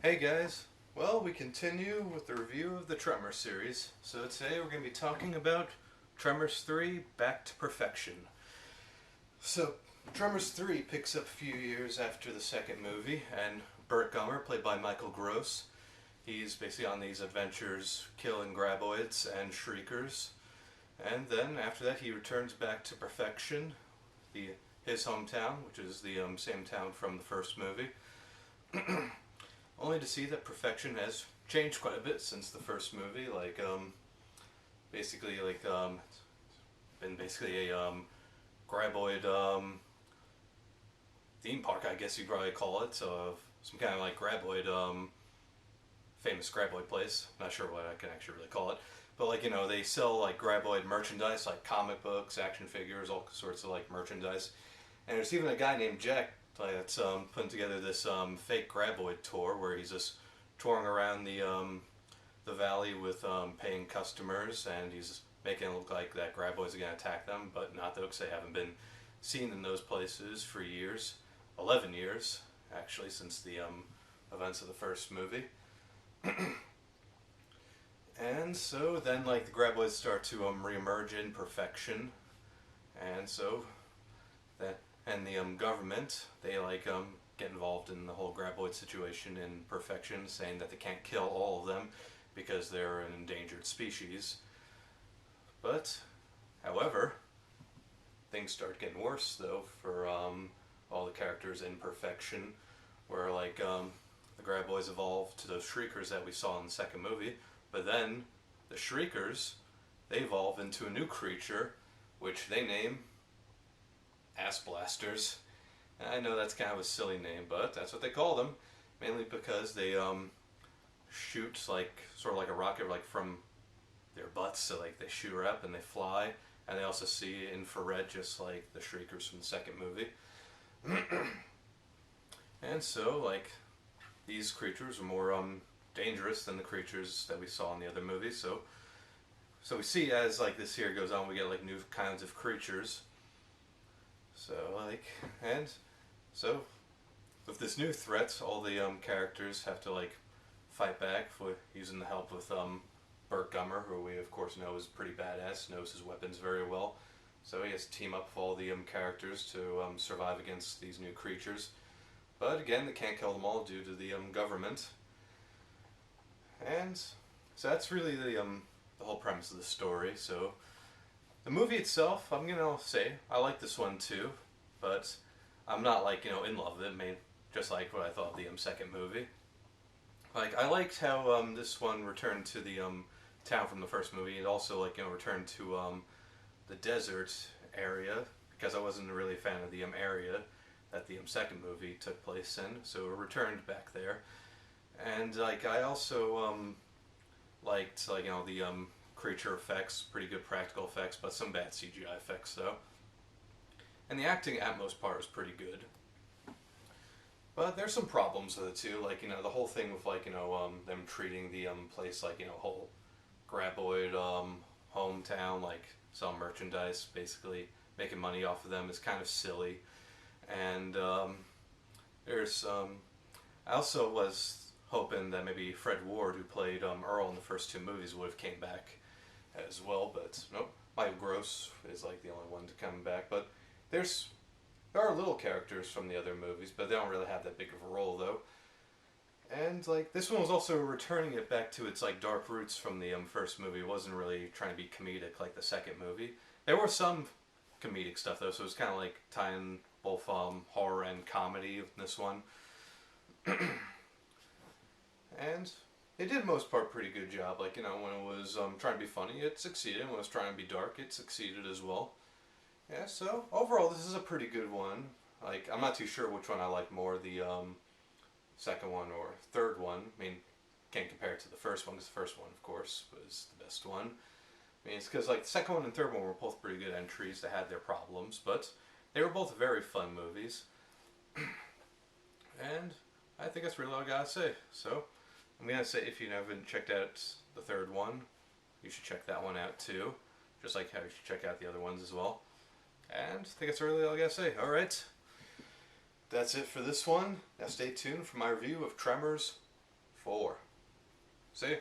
Hey guys, well we continue with the review of the Tremors series. So today we're going to be talking about Tremors 3 Back to Perfection. So Tremors 3 picks up a few years after the second movie, and Burt Gummer, played by Michael Gross, he's basically on these adventures killing graboids and shriekers. And then after that he returns back to Perfection, his hometown, which is the same town from the first movie. Only to see that Perfection has changed quite a bit since the first movie. Basically, it's been basically a graboid theme park, I guess you'd probably call it. So some kind of like graboid, famous graboid place. Not sure what I can actually really call it, but they sell like graboid merchandise, like comic books, action figures, all sorts of like merchandise. And there's even a guy named Jack that's putting together this fake graboid tour where he's just touring around the valley with paying customers, and he's making it look like that graboids are going to attack them, but not though, because they haven't been seen in those places for years. 11 years, actually, since the events of the first movie. And so then the graboids start to re-emerge in Perfection, and so that and the government, they get involved in the whole graboid situation in Perfection, saying that they can't kill all of them because they're an endangered species. But however, things start getting worse though for all the characters in Perfection, where the graboids evolve to those shriekers that we saw in the second movie, but then the shriekers, they evolve into a new creature which they name Ass Blasters. And I know that's kind of a silly name, but that's what they call them, mainly because they shoot sort of like a rocket from their butts, so they shoot her up and they fly, and they also see infrared just like the shriekers from the second movie. And so these creatures are more dangerous than the creatures that we saw in the other movies. So we see as this here goes on, we get new kinds of creatures. So with this new threat, all the characters have to fight back for using the help with Burt Gummer, who we of course know is pretty badass, knows his weapons very well. So he has to team up with all the characters to survive against these new creatures. But again, they can't kill them all due to the government. And so that's really the whole premise of the story. So the movie itself, I'm gonna say I like this one too, but I'm not in love with it. Just like what I thought of the second movie. I liked how this one returned to the town from the first movie. It also returned to the desert area, because I wasn't really a fan of the area that the second movie took place in. So it returned back there, and I also liked the creature effects, pretty good practical effects, but some bad CGI effects though. And the acting at most part was pretty good. But there's some problems with it too, the whole thing with them treating the place whole graboid hometown, selling merchandise, basically making money off of them, is kind of silly. And there's I also was hoping that maybe Fred Ward, who played Earl in the first two movies, would have came back as well, but nope. Michael Gross is the only one to come back. But there are little characters from the other movies, but they don't really have that big of a role though. And this one was also returning it back to its dark roots from the first movie. It wasn't really trying to be comedic like the second movie. There were some comedic stuff though, so it was kind of tying both horror and comedy in this one. And it did most part pretty good job. When it was trying to be funny, it succeeded. When it was trying to be dark, it succeeded as well. Yeah, so overall this is a pretty good one. I'm not too sure which one I like more, the second one or third one. Can't compare it to the first one, because the first one, of course, was the best one. It's because the second one and third one were both pretty good entries that had their problems, but they were both very fun movies. And I think that's really all I gotta say. So I'm gonna say, if you haven't checked out the third one, you should check that one out too, just like how you should check out the other ones as well. And I think that's really all I gotta say. Alright, that's it for this one. Now stay tuned for my review of Tremors 4. See?